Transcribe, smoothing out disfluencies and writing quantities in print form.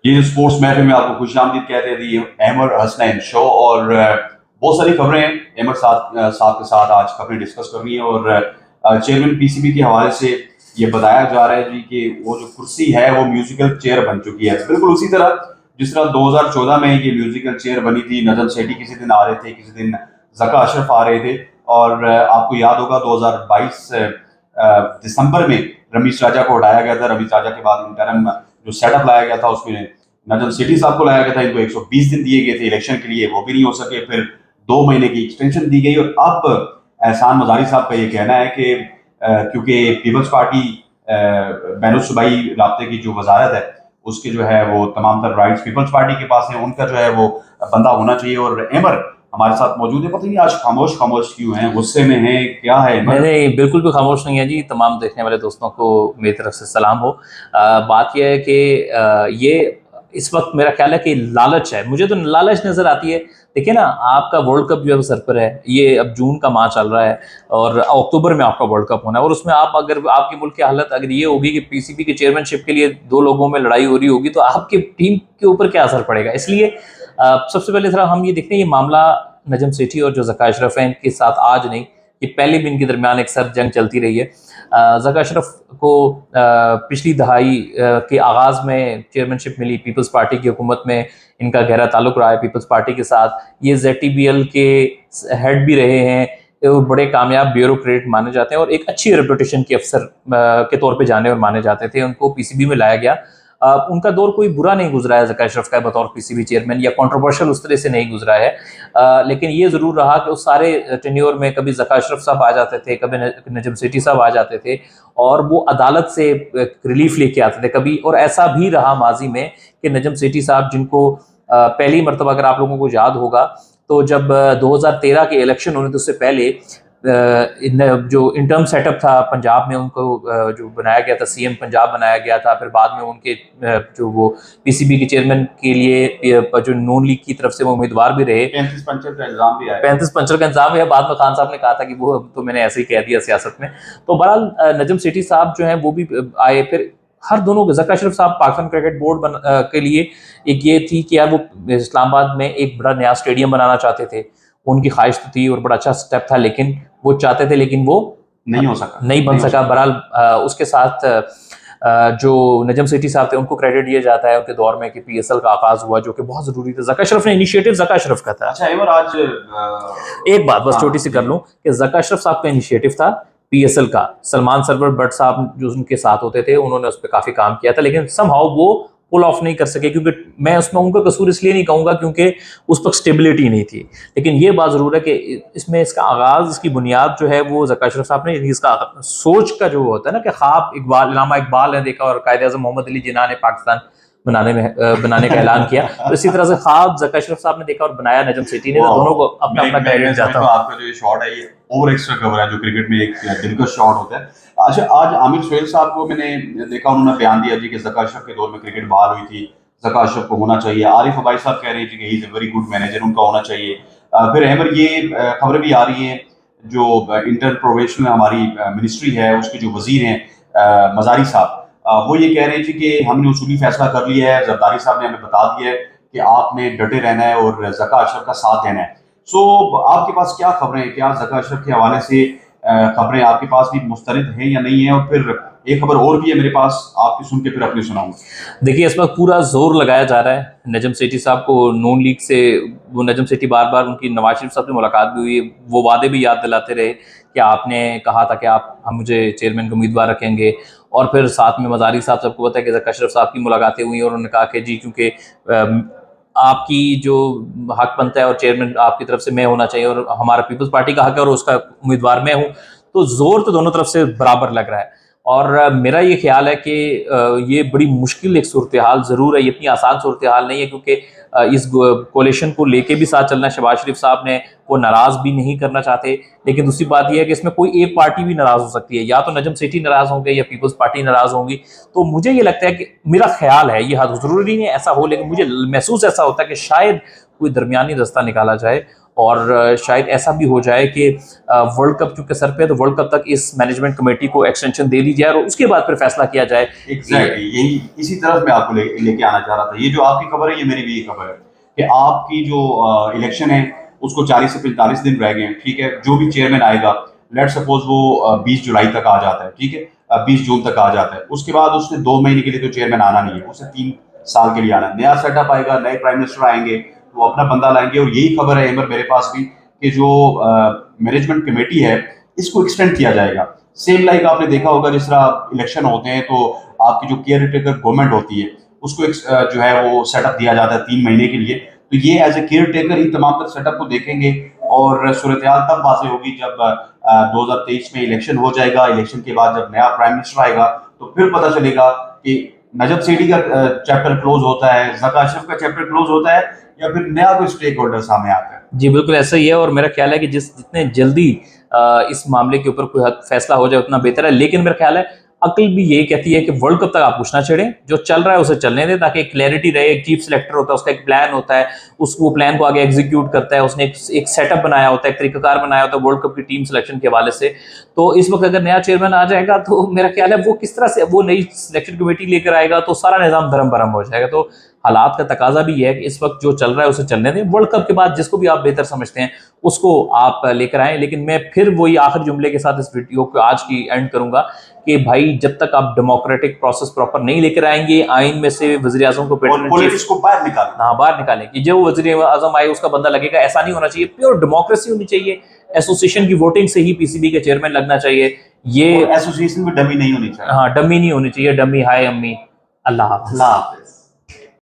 ये स्पोर्ट्स महफिल में आपको खुशामदीद कहते हैं दी अहमद हसनैन शो। और बहुत सारी खबरें हैं अहमद साहब के साथ आज खबरें डिस्कस करनी है। और चेयरमैन पीसीबी के हवाले से ये बताया जा रहा है जी कि वो जो कुर्सी है वो म्यूजिकल चेयर बन चुकी है, बिल्कुल उसी तरह जिस तरह 2014 में ये म्यूजिकल चेयर बनी थी। नजम सेठी किसी दिन आ रहे थे, किसी दिन जका अशरफ आ रहे थे। और आपको याद होगा 2022 दिसंबर में रमीज राजा को हटाया गया था। रमीज राजा के बाद इंटरम जो सेटअप लाया गया था उसमें नजम सेठी साहब को लाया गया था। इनको 120 दिन दिए गए थे इलेक्शन के लिए, वो भी नहीं हो सके। फिर 2 महीने की एक्सटेंशन दी गई। और अब एहसान मजारी साहब का ये कहना है कि क्योंकि पीपल्स पार्टी बैनुल सूबाई राब्ते की जो वजारत है उसके जो है वो तमाम तर राइट्स पीपल्स पार्टी के पास है, उनका जो है वो बंदा होना चाहिए। और अमर हमारे साथ मौजूद है। पता नहीं आज खामोश खामोश क्यों है, गुस्से में है, क्या है? नहीं नहीं, बिल्कुल भी खामोश नहीं है जी। तमाम देखने वाले दोस्तों को मेरी तरफ से सलाम हो। बात यह है कि ये इस वक्त मेरा ख्याल है कि लालच है, मुझे तो लालच नज़र आती है। देखिए ना, आपका वर्ल्ड कप जो है सर पर है, ये अब जून का माह चल रहा है और अक्टूबर में आपका वर्ल्ड कप होना है। और उसमें आप अगर आपकी मुल्क की हालत अगर ये होगी कि पीसीबी की चेयरमैनशिप के लिए 2 लोगों में लड़ाई हो रही होगी, तो आपकी टीम के ऊपर क्या असर पड़ेगा। इसलिए सबसे पहले थोड़ा हम ये देखते हैं, ये मामला नजम सेठी और जो ज़का अशरफ है इनके साथ आज नहीं, ये पहले भी इनके दरमियान एक सर्द जंग चलती रही है। ज़का अशरफ को पिछली दहाई के आगाज़ में चेयरमैनशिप मिली, पीपल्स पार्टी की हुकूमत में इनका गहरा ताल्लुक रहा है पीपल्स पार्टी के साथ। ये ZTBL के हेड भी रहे हैं, बड़े कामयाब ब्यूरोक्रेट माने जाते हैं और एक अच्छी रेपुटेशन के अफसर के तौर पे जाने और माने जाते थे। उनको पीसीबी में लाया गया। उनका दौर कोई बुरा नहीं गुजरा है ज़का अशरफ का बतौर पीसीबी चेयरमैन, या कंट्रोवर्शियल उस तरह से नहीं गुजरा है। लेकिन ये ज़रूर रहा कि उस सारे टेन्योर में कभी ज़का अशरफ साहब आ जाते थे, कभी नजम सेठी साहब आ जाते थे और वो अदालत से रिलीफ लेके आते थे कभी। और ऐसा भी रहा माजी में कि नजम सेठी साहब, जिनको पहली मरतबा अगर आप लोगों को याद होगा तो जब 2013 के इलेक्शन होने थे उससे पहले जो इंटर्म सेटअप था पंजाब में, उनको जो बनाया गया था, सीएम पंजाब बनाया गया था। फिर बाद में उनके जो वो पीसीबी के चेयरमैन के लिए जो नून लीग की तरफ से वो उम्मीदवार भी रहे। 35 पंचर का इल्जाम भी आया। 35 पंचर का इंतजाम है। बाद में खान साहब ने कहा था कि वो तो मैंने ऐसे ही कह दिया सियासत में। तो बहरहाल नजम सेठी साहब जो हैं वो भी आए। फिर हर दोनों, ज़का अशरफ साहब पाकिस्तान क्रिकेट बोर्ड के लिए एक ये थी कि यार वो इस्लामाबाद में एक बड़ा नया स्टेडियम बनाना चाहते थे। उनकी ख्वाहिश तो थी और बड़ा अच्छा स्टेप था, लेकिन वो चाहते थे, लेकिन वो नहीं हो सका, नहीं बन सका। बहरहाल उसके साथ जो नजम सेठी साहब थे उनको क्रेडिट दिया जाता है उनके दौर में कि PSL का आगाज हुआ, जो कि बहुत जरूरी था। ज़का अशरफ ने इनिशिएटिव ज़का अशरफ का था। अच्छा एमर, आज एक बात बस छोटी सी कर लूं कि ज़का अशरफ साहब का इनिशिएटिव था PSL का। सलमान सरवर भट्ट साहब जो उनके साथ होते थे, उन्होंने उस पर काफी काम किया था, लेकिन समहाउ वो पुल ऑफ नहीं कर सके। क्योंकि मैं उसमें उनका कसूर इसलिए नहीं कहूंगा क्योंकि उस पर स्टेबिलिटी नहीं थी। लेकिन ये बात जरूर है कि इसमें इसका आगाज, इसकी बुनियाद जो है वो ज़का अशरफ साहब ने, इसका सोच का जो होता है ना कि ख्वाब इकबाल, इलामा इकबाल ने देखा और कायदे आज़म मोहम्मद अली जिन्ना ने पाकिस्तान बनाने का ऐलान किया, तो इसी तरह से ख्वाब ज़का अशरफ साहब ने देखा और बनाया नजम सेठी ने। तो दोनों को अपना अपना क्रेडिट जाता है। आपका जो शॉट है ये ओवर एक्स्ट्रा कवर है, जो क्रिकेट में एक दिलकश शॉट होता है। अच्छा, आज आमिर सुहेल साहब को मैंने देखा, उन्होंने बयान दिया जी कि ज़का अशरफ के दौर में क्रिकेट बहाल हुई थी, ज़का अशरफ को होना चाहिए। आरिफ अबाई साहब कह रहे हैं कि he is a very good manager, उनका होना चाहिए। फिर अहमद, ये खबरें भी आ रही हैं जो इंटर प्रोवेशनल हमारी मिनिस्ट्री है उसके जो वजीर हैं मजारी साहब, वो ये कह रहे हैं कि हमने उसूली फैसला कर लिया है। जरदारी साहब ने हमें बता दिया है कि आपने डटे रहना है और ज़का अशरफ का साथ देना है। सो आपके पास क्या खबरें हैं, क्या ज़का अशरफ के हवाले से खबरें आपके पास भी मुस्तरद हैं या नहीं है? और फिर एक खबर और भी है मेरे पास, आपकी सुन के फिर अपनी सुनाऊंगा। देखिए, इस वक्त पूरा जोर लगाया जा रहा है नजम सेठी साहब को नून लीग से। वो नजम सेठी बार बार, उनकी नवाज शरीफ साहब से मुलाकात भी हुई, वो वादे भी याद दिलाते रहे कि आपने कहा था कि हम मुझे चेयरमैन का उम्मीदवार रखेंगे। और फिर साथ में मजारी साहब, सबको पता है कि ज़का अशरफ साहब की मुलाकातें हुई और उन्होंने कहा कि जी क्योंकि आपकी जो हक बनता है और चेयरमैन आपकी तरफ से मैं होना चाहिए और हमारा पीपल्स पार्टी का हक है और उसका उम्मीदवार मैं हूँ। तो जोर तो दोनों तरफ से बराबर लग रहा है। और मेरा ये ख्याल है कि ये बड़ी मुश्किल एक सूरत हाल ज़रूर है, ये इतनी आसान सूरत हाल नहीं है, क्योंकि इस कोalition को लेके भी साथ चलना है। शहबाज शरीफ साहब ने वो नाराज़ भी नहीं करना चाहते, लेकिन दूसरी बात यह है कि इसमें कोई एक पार्टी भी नाराज़ हो सकती है, या तो नजम सेठी नाराज़ होंगे या पीपल्स पार्टी नाराज़ होंगी। तो मुझे ये लगता है कि, मेरा ख्याल है, ये जरूरी नहीं ऐसा हो, लेकिन मुझे महसूस ऐसा होता है कि शायद कोई दरमियानी रास्ता निकाला जाए और शायद ऐसा भी हो जाए कि वर्ल्ड कप चूंकि सर पे है तो वर्ल्ड कप तक इस मैनेजमेंट कमेटी को एक्सटेंशन दे दी जाए और उसके बाद फिर फैसला किया जाए। एग्जैक्टली यही इसी तरफ मैं आपको लेके आना चाह रहा था। ये जो आपकी खबर है ये मेरी भी खबर है कि आपकी जो इलेक्शन है उसको 40 से 45 दिन रह गए हैं, ठीक है। जो भी चेयरमैन आएगा, लेट सपोज वो 20 जुलाई तक आ जाता है, ठीक है, 20 जून तक आ जाता है, उसके बाद उसने 2 महीने के लिए तो चेयरमैन आना नहीं है, उसे 3 साल के लिए आना है। नया सेटअप आएगा, नए प्राइम मिनिस्टर आएंगे, वो अपना बंदा लाएंगे। और यही खबर है एमर मेरे पास भी कि जो मैनेजमेंट कमेटी है इसको एक्सटेंड किया जाएगा। सेम लाइक आपने देखा होगा जिस तरह इलेक्शन होते हैं तो आपकी जो केयर टेकर गवर्नमेंट होती है उसको जो है वो सेटअप दिया जाता है 3 महीने के लिए। तो ये एज ए केयर टेकर ही तमाम तर सेटअप को देखेंगे और सूरत हाल तब वाज़ेह होगी जब 2023 में इलेक्शन हो जाएगा। इलेक्शन के बाद जब नया प्राइम मिनिस्टर आएगा तो फिर पता चलेगा कि नजब सेठी का चैप्टर क्लोज होता है, ज़का अशरफ का चैप्टर क्लोज होता है, या फिर नया कोई स्टेक होल्डर सामने आता है। जी बिल्कुल ऐसा ही है और मेरा ख्याल है कि जितने जल्दी इस मामले के ऊपर कोई फैसला हो जाए उतना बेहतर है। लेकिन मेरा ख्याल है अक्ल भी यही कहती है कि वर्ल्ड कप तक आप कुछ ना छेड़ें, जो चल रहा है उसे चलने दें ताकि एक क्लैरिटी रहे। एक चीफ सिलेक्टर होता है, उसका एक प्लान होता है, उसको प्लान को आगे एग्जीक्यूट करता है, उसने एक सेटअप बनाया होता है, एक तरीकाकार बनाया होता है वर्ल्ड कप की टीम सिलेक्शन के हवाले से। तो इस वक्त अगर नया चेयरमैन आ जाएगा तो मेरा ख्याल है वो किस तरह से वो नई सिलेक्शन कमेटी लेकर आएगा तो सारा निज़ाम धर्म भरम हो जाएगा। तो हालात का तकाजा भी है कि इस वक्त जो चल रहा है उसे चलने दें, वर्ल्ड कप के बाद जिसको भी आप बेहतर समझते हैं उसको आप लेकर आएं। लेकिन मैं फिर वही आखिरी जुमले के साथ इस वीडियो को आज की एंड करूंगा कि भाई जब तक आप डेमोक्रेटिक प्रोसेस प्रॉपर नहीं लेकर आएंगे, आइन में से वज़ीर आज़म को पॉलिटिक्स को बाहर निकालें, हाँ बाहर निकालें कि जो वज़ीर आज़म आए उसका बंदा लगेगा, ऐसा नहीं होना चाहिए। प्योर डेमोक्रेसी होनी चाहिए, एसोसिएशन की वोटिंग से ही पीसीबी के चेयरमैन लगना चाहिए। ये एसोसिएशन में डमी नहीं होनी चाहिए। हाँ डमी नहीं होनी चाहिए, डमी हाय अम्मी। अल्लाह हाफ़िज़।